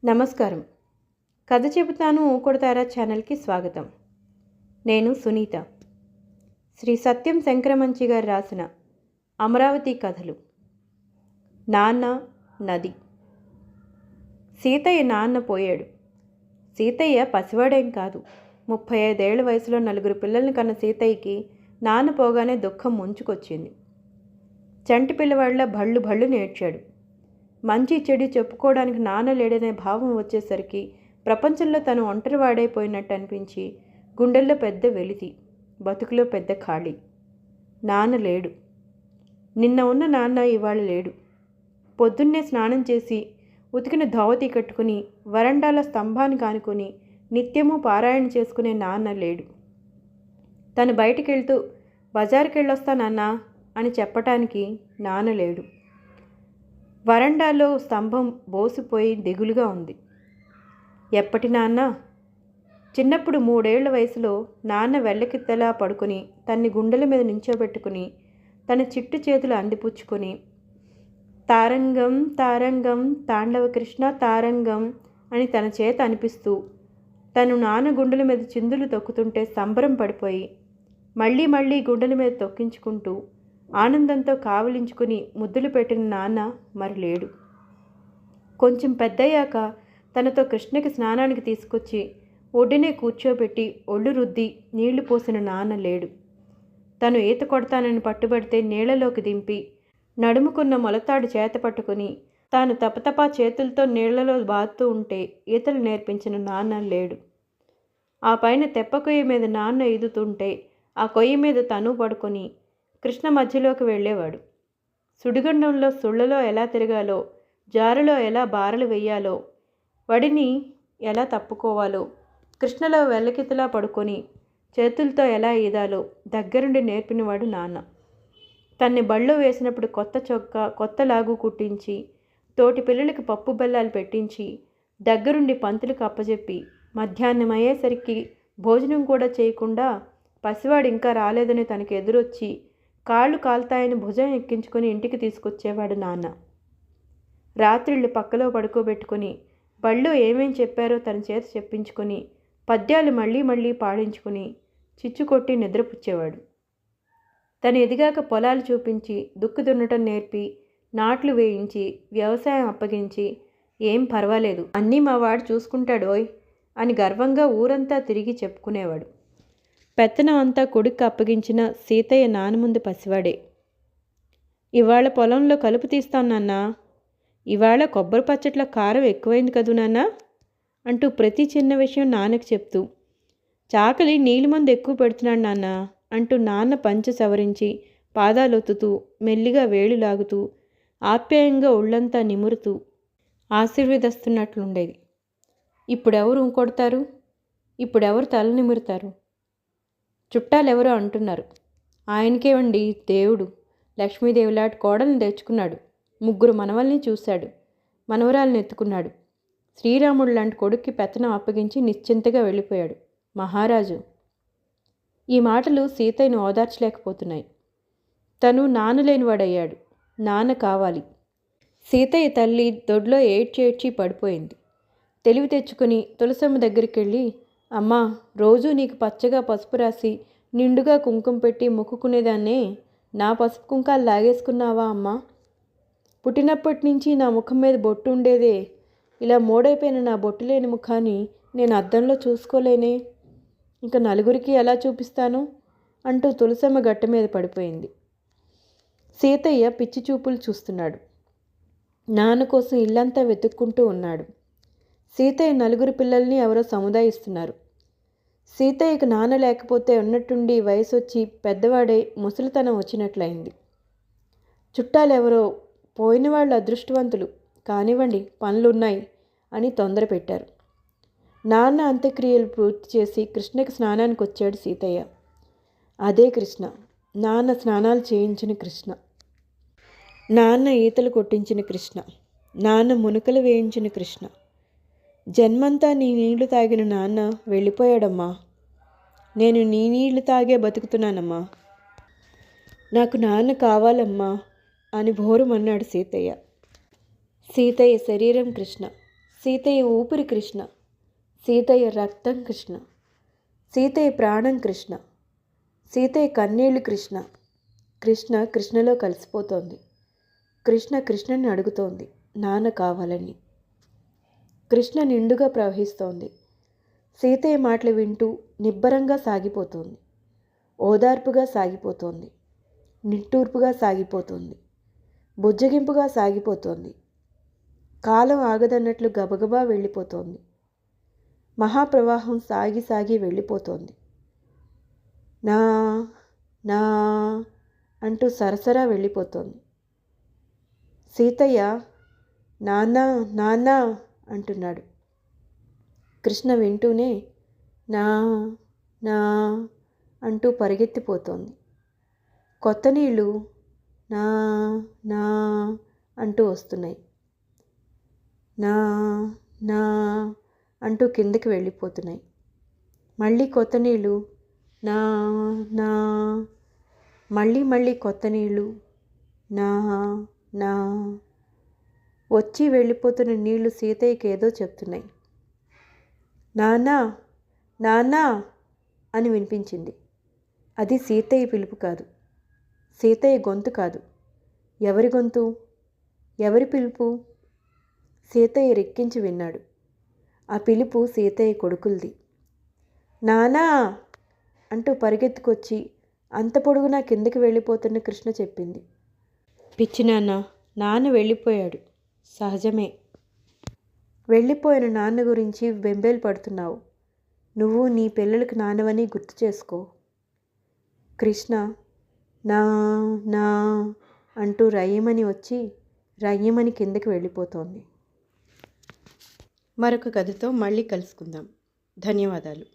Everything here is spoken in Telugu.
నమస్కారం. కథ చెబుతాను ఊకొడతారా ఛానల్కి స్వాగతం. నేను సునీత. శ్రీ సత్యం శంకరమంచి గారు రాసిన అమరావతి కథలు. నాన్న నది. సీతయ్య నాన్న పోయాడు. సీతయ్య పసివాడేం కాదు. 35 ఏళ్ల వయసులో 4 పిల్లల్ని కన్న సీతయ్యకి నాన్న పోగానే దుఃఖం ముంచుకొచ్చింది. చంటి పిల్లవాళ్ళ భళ్ళు భళ్ళు నేర్చాడు. మంచి చెడు చెప్పుకోవడానికి నాన్న లేడనే భావం వచ్చేసరికి ప్రపంచంలో తను ఒంటరివాడైపోయినట్టు అనిపించి గుండెల్లో పెద్ద వెలితి, బతుకులో పెద్ద ఖాళీ. నాన్న లేడు. నిన్న ఉన్న నాన్న ఇవాళ లేడు. పొద్దున్నే స్నానం చేసి ఉతికిన ధోవతి కట్టుకుని వరండాలో స్తంభాన్ని కానుకొని నిత్యము పారాయణ చేసుకునే నాన్న లేడు. తను బయటికి వెళ్తూ బజారుకి వెళ్ళొస్తా నాన్న అని చెప్పటానికి నాన్న లేడు. వరండాలో స్తంభం బోసిపోయి దిగులుగా ఉంది. ఎప్పటి నాన్న? చిన్నప్పుడు 3 ఏళ్ల వయసులో నాన్న వెల్లకిత్తలా పడుకుని తన్ని గుండెల మీద నించోబెట్టుకుని తన చిట్టు చేతులు అందిపుచ్చుకొని తారంగం తారంగం తాండవ కృష్ణ తారంగం అని తన చేత అనిపిస్తూ తను నాన్న గుండెల మీద చిందులు తొక్కుతుంటే సంబరం పడిపోయి మళ్ళీ మళ్ళీ గుండెల మీద తొక్కించుకుంటూ ఆనందంతో కావలించుకుని ముద్దులు పెట్టిన నాన్న మరి లేడు. కొంచెం పెద్దయ్యాక తనతో కృష్ణకి స్నానానికి తీసుకొచ్చి ఒడ్డునే కూర్చోబెట్టి ఒళ్ళు రుద్ది నీళ్లు పోసిన నాన్న లేడు. తను ఈత కొడతానని పట్టుబడితే నీళ్లలోకి దింపి నడుముకున్న మొలతాడు చేత పట్టుకుని తాను తపతపా చేతులతో నీళ్లలో బాదుతూ ఉంటే ఈతలు నేర్పించిన నాన్న లేడు. ఆ పైన తెప్ప కొయ్య మీద నాన్న ఈదుతుంటే ఆ కొయ్య మీద తను పడుకొని కృష్ణ మధ్యలోకి వెళ్ళేవాడు. సుడిగుండంలో సుళ్లలో ఎలా తిరగాలో, జారులో ఎలా బారలు వెయ్యాలో, వడిని ఎలా తప్పుకోవాలో, కృష్ణలో వెల్లకితలా పడుకొని చేతులతో ఎలా ఈదాలో దగ్గరుండి నేర్పినవాడు నాన్న. తన్ని బళ్ళో వేసినప్పుడు కొత్త చొక్కా కొత్త లాగు కుట్టించి తోటి పిల్లలకి పప్పు బెల్లాలు పెట్టించి దగ్గరుండి పంతులకు అప్పచెప్పి మధ్యాహ్నం అయ్యేసరికి భోజనం కూడా చేయకుండా పసివాడు ఇంకా రాలేదని తనకు ఎదురొచ్చి కాళ్ళు కాల్తాయని భుజం ఎక్కించుకొని ఇంటికి తీసుకొచ్చేవాడు నాన్న. రాత్రిళ్ళు పక్కలో పడుకోబెట్టుకుని బళ్ళు ఏమేం చెప్పారో తన చేత చెప్పించుకొని పద్యాలు మళ్ళీ మళ్ళీ పాడించుకుని చిచ్చుకొట్టి నిద్రపుచ్చేవాడు. తను ఎదిగాక పొలాలు చూపించి దుక్కు దున్నటం నేర్పి నాట్లు వేయించి వ్యవసాయం అప్పగించి ఏం పర్వాలేదు అన్నీ మా వాడు చూసుకుంటాడోయ్ అని గర్వంగా ఊరంతా తిరిగి చెప్పుకునేవాడు. పెత్తనం అంతా కొడుక్కి అప్పగించిన సీతయ్య నాన్న ముందు పసివాడే. ఇవాళ పొలంలో కలుపు తీస్తాను నాన్న, ఇవాళ కొబ్బరి పచ్చట్ల కారం ఎక్కువైంది కదూ నాన్న అంటూ ప్రతి చిన్న విషయం నాన్నకి చెప్తూ చాకలి నీళ్ళ మందు ఎక్కువ పెడుతున్నాడు నాన్న అంటూ నాన్న పంచె సవరించి పాదాలొత్తుతూ మెల్లిగా వేళ్ళు లాగుతూ ఆప్యాయంగా ఒళ్ళంతా నిమురుతూ ఆశీర్వదిస్తున్నట్లుండేది. ఇప్పుడెవరు కొడతారు, ఇప్పుడెవరు తల నిమురుతారు? చుట్టాలెవరో అంటున్నారు. ఆయనకేవండి దేవుడు లక్ష్మీదేవిలాంటి కోడల్ని తెచ్చుకున్నాడు. 3 మనవల్ని చూశాడు. మనవరాలను ఎత్తుకున్నాడు. శ్రీరాముడు లాంటి కొడుక్కి పెత్తనం అప్పగించి నిశ్చింతగా వెళ్ళిపోయాడు మహారాజు. ఈ మాటలు సీతయ్యను ఓదార్చలేకపోతున్నాయి. తను నాన్నలేనివాడయ్యాడు. నాన్న కావాలి. సీతయ్య తల్లి దొడ్లో ఏడ్చి పడిపోయింది. తెలివి తెచ్చుకుని తులసమ్మ దగ్గరికి వెళ్ళి, అమ్మా, రోజూ నీకు పచ్చగా పసుపు రాసి నిండుగా కుంకుమ పెట్టి మొక్కుకునేదాన్నే, నా పసుపు కుంకాలు లాగేసుకున్నావా అమ్మా? పుట్టినప్పటి నుంచి నా ముఖం మీద బొట్టు ఉండేదే, ఇలా మోడైపోయిన నా బొట్టు లేని ముఖాన్ని నేను అద్దంలో చూసుకోలేనే, ఇంకా నలుగురికి ఎలా చూపిస్తాను అంటూ తులసమ్మ గట్ట మీద పడిపోయింది. సీతయ్య పిచ్చి చూపులు చూస్తున్నాడు. నాన్న కోసం ఇల్లంతా వెతుక్కుంటూ ఉన్నాడు. సీతయ్య 4 పిల్లల్ని ఎవరో సముదాయిస్తున్నారు. సీతయ్యకు నాన్న లేకపోతే ఉన్నట్టుండి వయసు వచ్చి పెద్దవాడై ముసలితనం వచ్చినట్లయింది. చుట్టాలెవరో పోయిన వాళ్ళు అదృష్టవంతులు కానివ్వండి, పనులున్నాయి అని తొందర పెట్టారు. నాన్న అంత్యక్రియలు పూర్తి చేసి కృష్ణకి స్నానానికి వచ్చాడు సీతయ్య. అదే కృష్ణ, నాన్న స్నానాలు చేయించిన కృష్ణ, నాన్న ఈతలు కొట్టించిన కృష్ణ, నాన్న మునకలు వేయించిన కృష్ణ. జన్మంతా నీ నీళ్లు తాగిన నాన్న వెళ్ళిపోయాడమ్మా. నేను నీ నీళ్లు తాగే బతుకుతున్నానమ్మా. నాకు నాన్న కావాలమ్మా అని భోరుమన్నాడు సీతయ్య. సీతయ్య శరీరం కృష్ణ, సీతయ్య ఊపిరి కృష్ణ, సీతయ్య రక్తం కృష్ణ, సీతయ్య ప్రాణం కృష్ణ, సీతయ్య కన్నీళ్ళు కృష్ణ. కృష్ణ కృష్ణలో కలిసిపోతోంది. కృష్ణ కృష్ణని అడుగుతోంది నాన్న కావాలని. కృష్ణ నిండుగా ప్రవహిస్తోంది. సీతయ్య మాటలు వింటూ నిబ్బరంగా సాగిపోతోంది. ఓదార్పుగా సాగిపోతోంది. నిట్టూర్పుగా సాగిపోతోంది. బుజ్జగింపుగా సాగిపోతోంది. కాలం ఆగదన్నట్లు గబగబా వెళ్ళిపోతోంది. మహాప్రవాహం సాగి సాగి వెళ్ళిపోతోంది. నా నా అంటూ సరసరా వెళ్ళిపోతోంది. సీతయ్య నాన్న నాన్న అంటున్నాడు. కృష్ణ వింటూనే నా నా అంటూ పరిగెత్తిపోతోంది. కొత్త నీళ్ళు నా నా అంటూ వస్తున్నాయి. నా నా అంటూ కిందకి వెళ్ళిపోతున్నాయి. మళ్ళీ కొత్త నీళ్ళు నా నా, మళ్ళీ మళ్ళీ కొత్త నీళ్ళు నా నా. వచ్చి వెళ్ళిపోతున్న నీళ్లు సీతయ్యకి ఏదో చెప్తున్నాయి. నాన్నా నాన్నా అని వినిపించింది. అది సీతయ్య పిలుపు కాదు, సీతయ్య గొంతు కాదు. ఎవరి గొంతు? ఎవరి పిలుపు? సీతయ్య రెక్కించి విన్నాడు. ఆ పిలుపు సీతయ్య కొడుకులది. నానా అంటూ పరిగెత్తుకొచ్చి అంత పొడుగునా కిందకి వెళ్ళిపోతున్న కృష్ణ చెప్పింది. పిచ్చి నాన్న వెళ్ళిపోయాడు. సహజమే. వెళ్ళిపోయిన నాన్న గురించి బెంబేలు పడుతున్నావు. నువ్వు నీ పిల్లలకు నాన్నవని గుర్తు చేసుకో. కృష్ణ నా నా అంటూ రయ్యమని వచ్చి రయ్యమని కిందకి వెళ్ళిపోతోంది. మరొక కథతో మళ్ళీ కలుసుకుందాం. ధన్యవాదాలు.